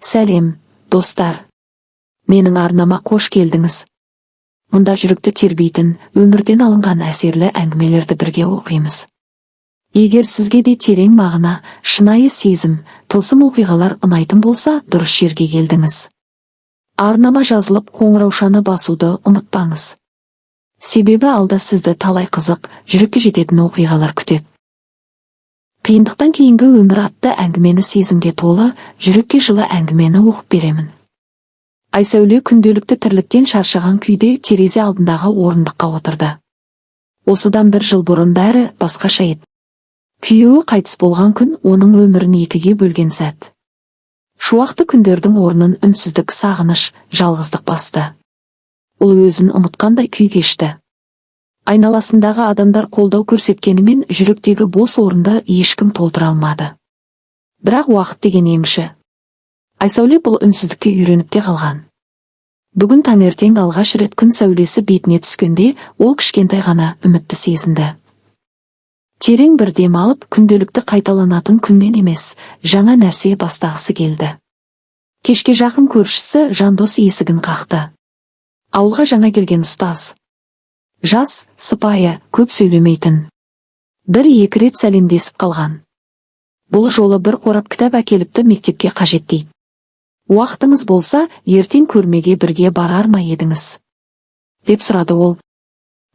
Сәлем, достар. Менің арнама қош келдіңіз. Мұнда жүректі тербейтін, өмірден алынған әсерлі әңгімелерді бірге оқимыз. Егер сізге де терең мағына, шынайы сезім, тылсым оқиғалар ұнайтын болса, дұрыс жерге келдіңіз. Арнама жазылып, қоңыраушаны басуды ұмытпаңыз. Себебі алда сізді талай қызық, жүрекке жететін оқиғалар күтеді. Қиындықтан кейінгі өмір атты әңгімені сезімге толы, жүрекке жылы әңгімені оқып беремін. Айсәуле күнделікті тірліктен шаршаған күйде терезе алдындағы орындыққа отырды. Осыдан 1 жыл бұрын бәрі басқаша еді. Күйеуі қайтыс болған күн оның өмірін екіге бөлген сәт. Шуақты күндердің орнын үнсіздік, сағыныш, жалғыздық басты. Ол өзін ұмытқандай күй кешті. Айналасындағы адамдар қолдау көрсеткенімен жүректегі бос орынды ешкім толтыра алмады. Бірақ уақыт деген емші. Айсәуле бұл үнсіздікке үйреніп те қалған. Бүгін таңертең алғаш рет күн сәулесі бетіне түскенде ол кішкентай ғана үмітті сезінді. Терең бір дем алып, күнделікті қайталанатын күннен емес, жаңа нәрсе бастағысы келді. Кешке жақын көршісі Жандос есігін қақты. Ауылға жаңа келген ұстаз. Жас, сыпайы, көп сөйлемейтін. 1-2 рет сәлемдесіп қалған. Бұл жолы бір қорап кітап әкеліпті, мектепке қажет дейді. Уақытыңыз болса, ертең көрмеге бірге барар ма едіңіз? Деп сұрады ол.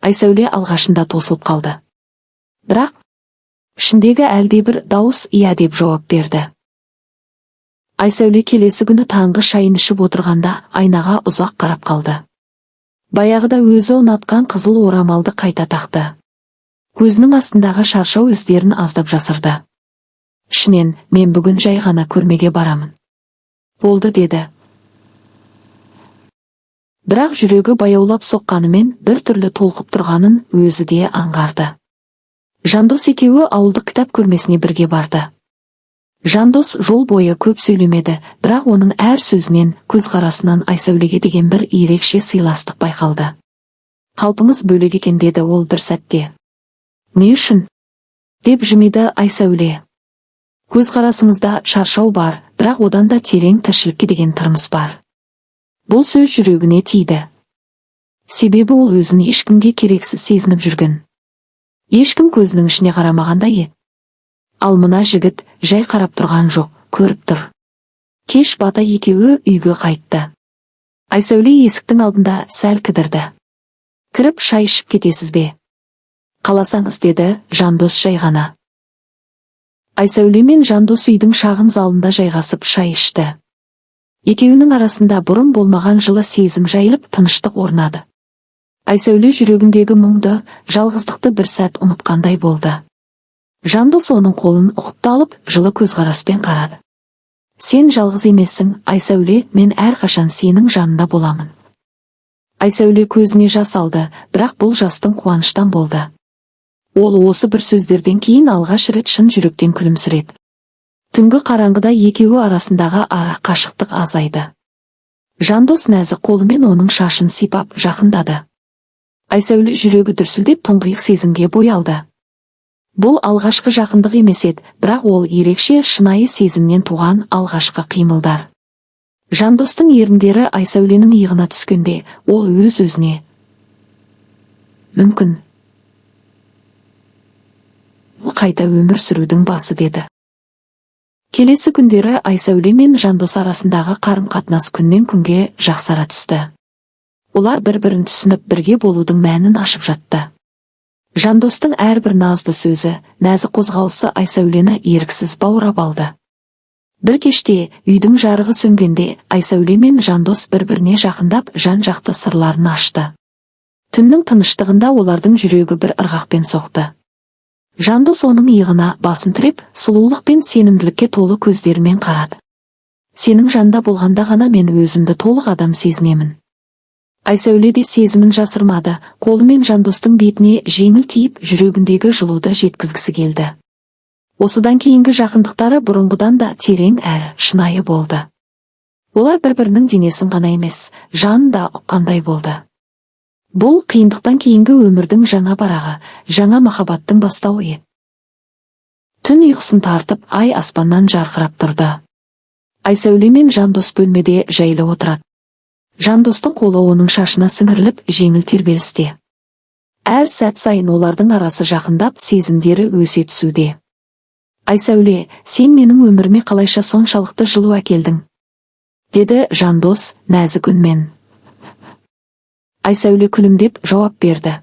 Айсәуле алғашында тосылып қалды. Бірақ ішіндегі әлдебір дауыс иә деп жауап берді. Айсәуле келесі күні таңғы шайын ішіп отырғанда айнаға ұзақ қарап қалды. Баяғыда өзі ұнатқан қызыл орамалды қайта тақты. Көзінің астындағы шаршау іздерін аздап жасырды. Ішінен, мен бүгін жай ғана көрмеге барамын. Болды деді. Бірақ жүрегі баяулап соққанымен бір түрлі толқып тұрғанын өзі де аңғарды. Жандос екеуі ауылдық кітап көрмесіне бірге барды. Жандос жол бойы көп сөйлемеді, бірақ оның әр сөзінен, көзқарасынан Айсәулеге деген бір ерекше сыйластық байқалды. Қалпыңыз бөлек екен деді ол бір сәтте. Не үшін? Деп жымиды Айсәуле. Көзқарасыңызда шаршау бар, бірақ одан да терең тіршілікке деген тырмыс бар. Бұл сөз жүрегіне тиді. Себебі ол өзін ешкімге керексіз сезініп жүрген. Ешкім көзінің ішіне қарамағандай еді. Ал мына жігіт жай қарап тұрған жоқ, көріп тұр. Кеш бата екеуі үйге қайтты. Айсәуле есіктің алдында сәл кідірді. Кіріп шай ішіп кетесіз бе? Қаласаңыз деді Жандос жай ғана. Айсәуле мен Жандос үйдің шағын залында жайғасып шай ішті. Екеуінің арасында бұрын болмаған жылы сезім жайылып тыныштық орнады. Айсәуле жүрегіндегі мұңды, жалғыздықты бір сәт ұмытқандай болды. Жандос оның қолын ұқыпты алып, жылы көзқараспен қарады. Сен жалғыз емессің, Айсәуле, мен әрқашан сенің жанында боламын. Айсәуле көзіне жас алды, бірақ бұл жастың қуаныштан болды. Ол осы бір сөздерден кейін алғаш рет шын жүректен күлімсіреді. Түнгі қараңғыда екеуі арасындағы ара қашықтық азайды. Жандос нәзік қолымен оның шашын сипап жақындады. Айсәуле жүрегі дүрсілдеп тұңғиық сезімге боялды. Бұл алғашқы жақындық емес еді, бірақ ол ерекше шынайы сезімнен туған алғашқы қимылдар. Жандостың еріндері Айсәуленің иығына түскенде, ол өз-өзіне мүмкін бұл қайта өмір сүрудің басы деді. Келесі күндері Айсәуле мен Жандос арасындағы қарым-қатынас күннен күнге жақсара түсті. Олар бір-бірін түсініп бірге болудың мәнін ашып жатты. Жандостың әрбір назды сөзі, нәзік қозғалысы Айсәулені еріксіз баурап алды. Бір кеште, үйдің жарығы сөнгенде, Айсәуле мен Жандос бір-біріне жақындап, жан-жақты сырларын ашты. Түннің тыныштығында олардың жүрегі бір ырғақпен соқты. Жандос оның иығына басын тіреп, сұлулық пен сенімділікке толы көздерімен қарады. Сенің жанында болғанда ғана мен өзімді толық адам сезінемін. Айсәуле де сезімін жасырмады, қолымен Жандостың бетіне жеңіл тиіп, жүрегіндегі жылуды жеткізгісі келді. Осыдан кейінгі жақындықтары бұрынғыдан да терең әрі шынайы болды. Олар бір-бірінің денесін ғана емес, жанын да ұққандай болды. Бұл қиындықтан кейінгі өмірдің жаңа барағы, жаңа махаббаттың бастауы еді. Түн ұйқысын тартып, ай аспаннан жарқырап тұрды. Айсәуле мен Жандос бөлмеде жайлы отырады. Жандостың қолы оның шашына сіңіріліп, жеңіл тербелісте. Әр сәт сайын олардың арасы жақындап, сезімдері өсе түсуде. Айсәуле, сен менің өміріме қалайша соншалықты жылу әкелдің? Деді Жандос нәзік үнмен. Айсәуле күлімдеп жауап берді.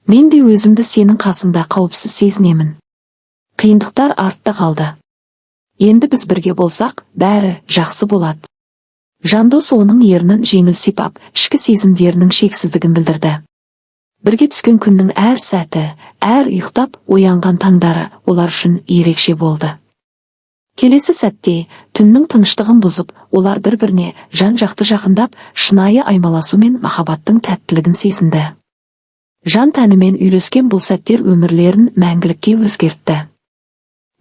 Мен де өзімді сенің қасыңда қауіпсіз сезінемін. Қиындықтар артта қалды. Енді біз бірге болсақ, бәрі жақсы болады. Жандос оның ернін жеңіл сипап, ішкі сезімдерінің шексіздігін білдірді. Бірге түскен күннің әр сәті, әр ұйықтап оянған таңдары олар үшін ерекше болды. Келесі сәтте, түннің тыныштығын бұзып, олар бір-біріне жан-жақты жақындап, шынайы аймаласу мен махаббаттың тәттілігін сезінді. Жан тәнімен үйлескен бұл сәттер өмірлерін мәңгілікке өзгертті.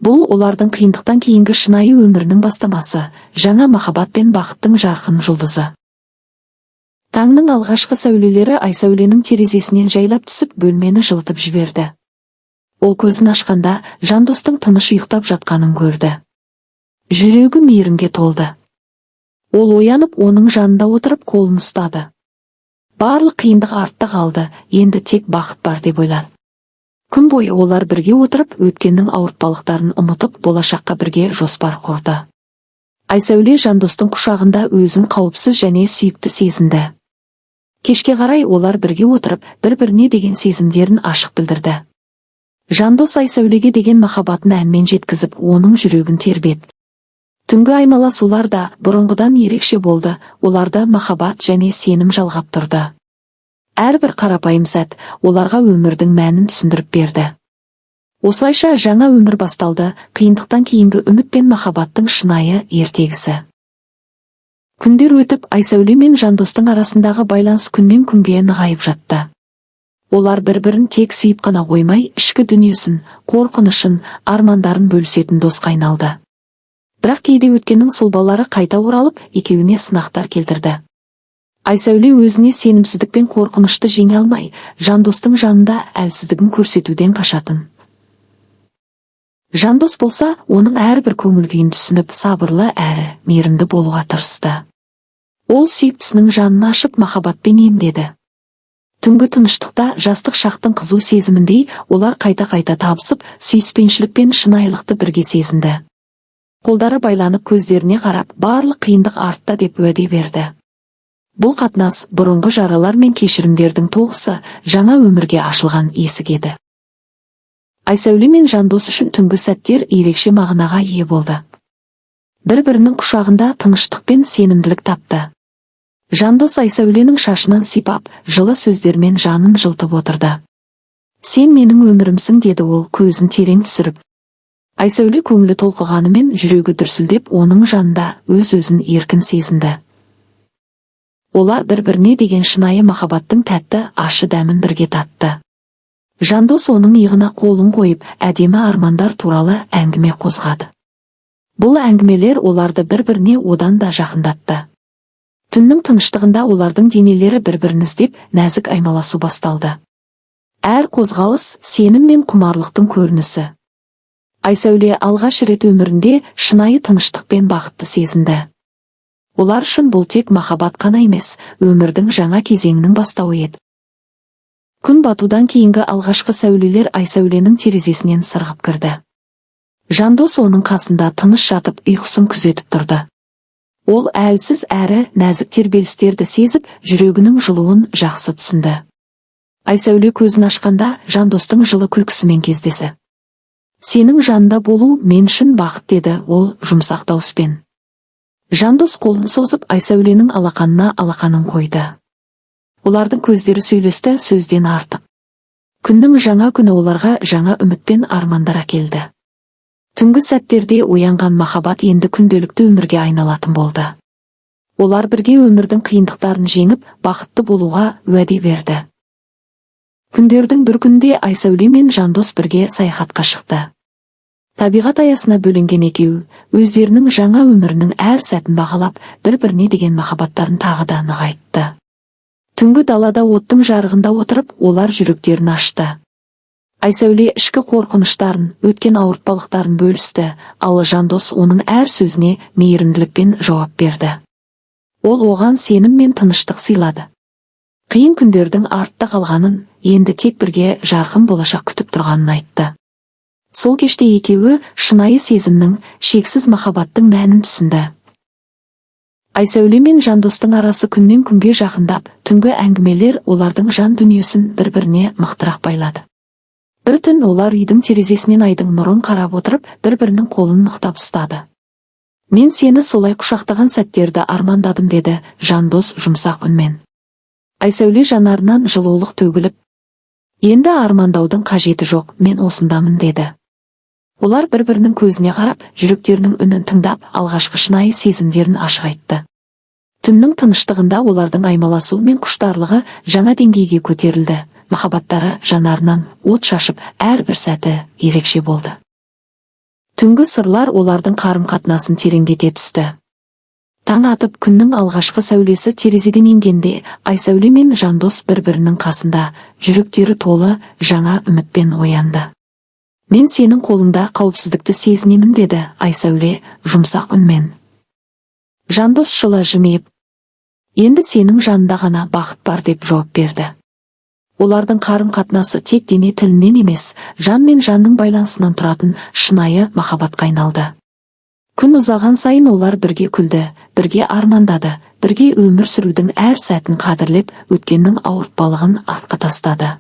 Бұл олардың қиындықтан кейінгі шынайы өмірінің бастамасы, жаңа махаббат пен бақыттың жарқын жұлдызы. Таңның алғашқы сәулелері Айсәуленің терезесінен жайлап түсіп, бөлмені жылытып жіберді. Ол көзін ашқанда, Жандостың тыныш ұйықтап жатқанын көрді. Жүрегі мейірімге толды. Ол оянып, оның жанында отырып, қолын ұстады. Барлық қиындық артта қалды, енді тек бақыт бар деп ойлады. Күн бойы олар бірге отырып, өткеннің ауыртпалықтарын ұмытып, болашаққа бірге жоспар құрды. Айсәуле Жандостың құшағында өзін қауіпсіз және сүйікті сезінді. Кешке қарай олар бірге отырып, бір-біріне деген сезімдерін ашық білдірді. Жандос Айсәулеге деген махаббатын әнмен жеткізіп, оның жүрегін тербетті. Түнгі аймаласулар да бұрынғыдан ерекше болды, оларда махаббат және сенім жалғап тұрды. Әрбір қарапайым сәт оларға өмірдің мәнін түсіндіріп берді. Осылайша жаңа өмір басталды, қиындықтан кейінгі үміт пен махаббаттың шынайы ертегісі. Күндер өтіп, Айсәуле мен Жандостың арасындағы байланыс күннен күнге нығайып жатты. Олар бір-бірін тек сүйіп қана қоймай, ішкі дүниесін, қорқынышын, армандарын бөлісетін досқа айналды. Бірақ кейде өткеннің сұлбалары қайта оралып, екеуіне сынақтар келтірді. Айсәуле өзіне сенімсіздік пен қорқынышты жеңе алмай, Жандостың жанында әлсіздігін көрсетуден қашатын. Жандос болса, оның әрбір көңіл күйін түсініп, сабырлы әрі мейірімді болуға тырысты. Ол сүйіктісінің жанын ашып, махаббатпен емдеді. Түнгі тыныштықта, жастық шақтың қызу сезіміндей, олар қайта-қайта табысып, сүйіспеншілік пен шынайылықты бірге сезінді. Қолдары байланып, көздеріне қарап, барлық қиындық артта деп уәде берді. Бұл қатынас бұрынғы жаралар мен кешірімдердің тоғысы, жаңа өмірге ашылған есік еді. Айсәуле мен Жандос үшін түнгі сәттер ерекше мағынаға ие болды. Бір-бірінің құшағында тыныштық пен сенімділік тапты. Жандос Айсәуленің шашынан сипап, жылы сөздермен жанын жылтып отырды. Сен менің өмірімсің, деді ол, көзін терең түсіріп. Айсәуле көңілі толқығанымен жүрегі дүрсілдеп, оның жанында өз-өзін еркін сезінді. Олар бір-біріне деген шынайы махаббаттың тәтті, ащы дәмін бірге татты. Жандос оның иығына қолын қойып, әдемі армандар туралы әңгіме қозғады. Бұл әңгімелер оларды бір-біріне одан да жақындатты. Түннің тыныштығында олардың денелері бір-бірін іздеп, нәзік аймаласу басталды. Әр қозғалыс сенім мен құмарлықтың көрінісі. Айсәуле алғаш рет өмірінде шынайы тыныштық пен бақытты сезінді. Олар үшін бұл тек махаббат қана емес, өмірдің жаңа кезеңінің бастауы еді. Күн батудан кейінгі алғашқы сәулелер Айсәуленің терезесінен сырғып кірді. Жандос оның қасында тыныш жатып, ұйқысын күзетіп тұрды. Ол әлсіз әрі нәзік тербелістерді сезіп, жүрегінің жылуын жақсы түсінді. Айсәуле көзін ашқанда, Жандостың жылы күлкісімен кездесі. Сенің жанында болу мен үшін бақыт, деді ол жұмсақ дауыспен. Жандос қолын созып, Айсәуленің алақанына алақанын қойды. Олардың көздері сөйлесті, сөзден артық. Күннің жаңа күні оларға жаңа үміт пен армандар әкелді. Түнгі сәттерде оянған махаббат енді күнделікті өмірге айналатын болды. Олар бірге өмірдің қиындықтарын жеңіп, бақытты болуға уәде берді. Күндердің бір күнде Айсәуле мен Жандос бірге саяхатқа шықты. Табиғат аясына бөленген екеу, өздерінің жаңа өмірінің әр сәтін бағалап, бір-біріне деген махаббаттарын тағы да нығайтты. Түнгі далада оттың жарығында отырып, олар жүректерін ашты. Айсәуле ішкі қорқыныштарын, өткен ауыртпалықтарын бөлісті, ал Жандос оның әр сөзіне мейірімділікпен жауап берді. Ол оған сенім мен тыныштық сыйлады. Қиын күндердің артта қалғанын, енді тек бірге жарқын болашақ күтіп тұрғанын айтты. Сол кеште екеуі шынайы сезімнің, шексіз махаббаттың мәнін түсінді. Айсәуле мен Жандостың арасы күннен күнге жақындап, түнгі әңгімелер олардың жан дүниесін бір-біріне мықтырақ байлады. Бір түн олар үйдің терезесінен айдың нұрын қарап отырып, бір-бірінің қолын мықтап ұстады. Мен сені солай құшақтаған сәттерді армандадым, деді Жандос жұмсақ үнмен. Айсәуле жанарынан жылулық төгіліп, енді армандаудың қажеті жоқ, мен осындамын, деді. Олар бір-бірінің көзіне қарап, жүректерінің үнін тыңдап, алғашқы шынайы сезімдерін ашық айтты. Түннің тыныштығында олардың аймаласуы мен құштарлығы жаңа деңгейге көтерілді. Махаббаттары жанарынан от шашып, әрбір сәті ерекше болды. Түнгі сырлар олардың қарым-қатынасын тереңдете түсті. Таң атып, күннің алғашқы сәулесі терезеден енгенде, Айсәуле мен Жандос бір-бірінің қасында, жүректері толы жаңа үмітпен оянды. Мен сенің қолыңда қауіпсіздікті сезінемін, деді Айсәуле жұмсақ үнмен. Жандос жылы жымиып, енді сенің жанында ғана бақыт бар, деп жауап берді. Олардың қарым-қатынасы тек дене тілінен емес, жан мен жанның байланысынан тұратын шынайы махаббатқа айналды. Күн ұзаған сайын олар бірге күлді, бірге армандады, бірге өмір сүрудің әр сәтін қадірлеп, өткеннің ауыртпалығын артқа тастады.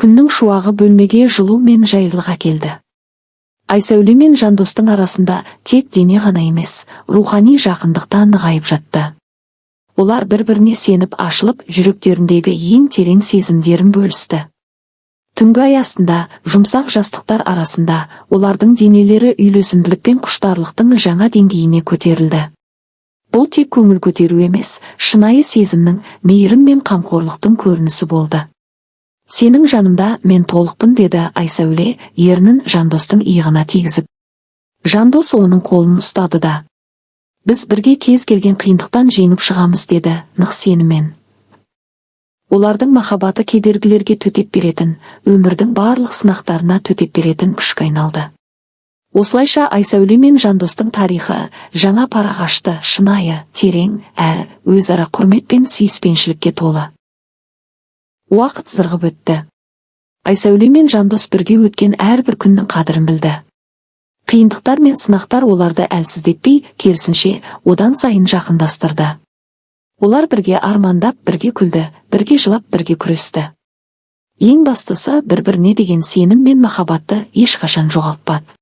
Күннің шуағы бөлмеге жылу мен жайлылық әкелді. Айсәуле мен Жандостың арасында тек дене ғана емес, рухани жақындықта нығайып жатты. Олар бір-біріне сеніп ашылып, жүректеріндегі ең терең сезімдерін бөлісті. Түнгі ай астында, жұмсақ жастықтар арасында, олардың денелері үйлесімділік пен құштарлықтың жаңа деңгейіне көтерілді. Бұл тек көңіл көтеру емес, шынайы сезімнің, мейірім мен қамқорлықтың көрінісі болды. Сенің жанымда мен толықпын, деді Айсәуле, ернін Жандостың иығына тигізіп. Жандос оның қолын ұстады да, біз бірге кез келген қиындықтан жеңіп шығамыз, деді нық сеніммен. Олардың махаббаты кедергілерге төтеп беретін, өмірдің барлық сынақтарына төтеп беретін күшке айналды. Осылайша Айсәуле мен Жандостың тарихы жаңа парақ ашты, шынайы, терең, әрі өзара құрмет пен сүйіспеншілікке толы. Уақыт зырғып өтті. Айсәуле мен Жандос бірге өткен әрбір күннің қадірін білді. Қиындықтар мен сынақтар оларды әлсіздетпей, керісінше, одан сайын жақындастырды. Олар бірге армандап, бірге күлді, бірге жылап, бірге күресті. Ең бастысы, бір-біріне деген сенім мен махаббатты ешқашан жоғалтпады.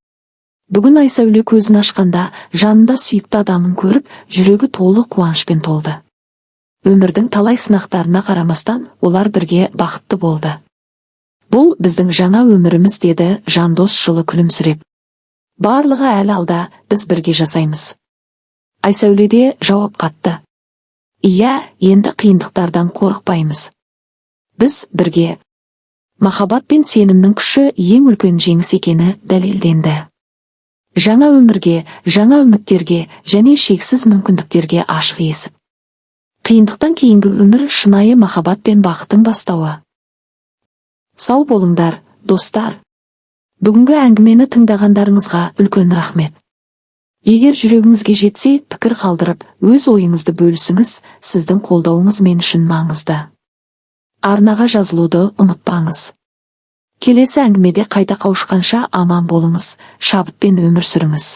Бүгін Айсәуле көзін ашқанда, жанында сүйікті адамын көріп, жүрегі толы қуанышпен толды. Өмірдің талай сынақтарына қарамастан, олар бірге бақытты болды. Бұл біздің жаңа өміріміз, деді Жандос жылы күлімсіреп. Барлығы әлі алда, біз бірге жасаймыз. Айсәуле де жауап қатты. Иә, енді қиындықтардан қорықпаймыз. Біз бірге. Махаббат пен сенімнің күші ең үлкен жеңіс екені дәлелденді. Жаңа өмірге, жаңа үміттерге және шексіз мүмкіндіктерге ашық есік. Қиындықтан кейінгі өмір шынайы махаббат пен бақыттың бастауы. Сау болыңдар, достар. Бүгінгі әңгімені тыңдағандарыңызға үлкен рахмет. Егер жүрегіңізге жетсе, пікір қалдырып, өз ойыңызды бөлісіңіз, сіздің қолдауыңыз мен үшін маңызды. Арнаға жазылуды ұмытпаңыз. Келесі әңгімеде қайта қауышқанша аман болыңыз, шабытпен өмір сүріңіз.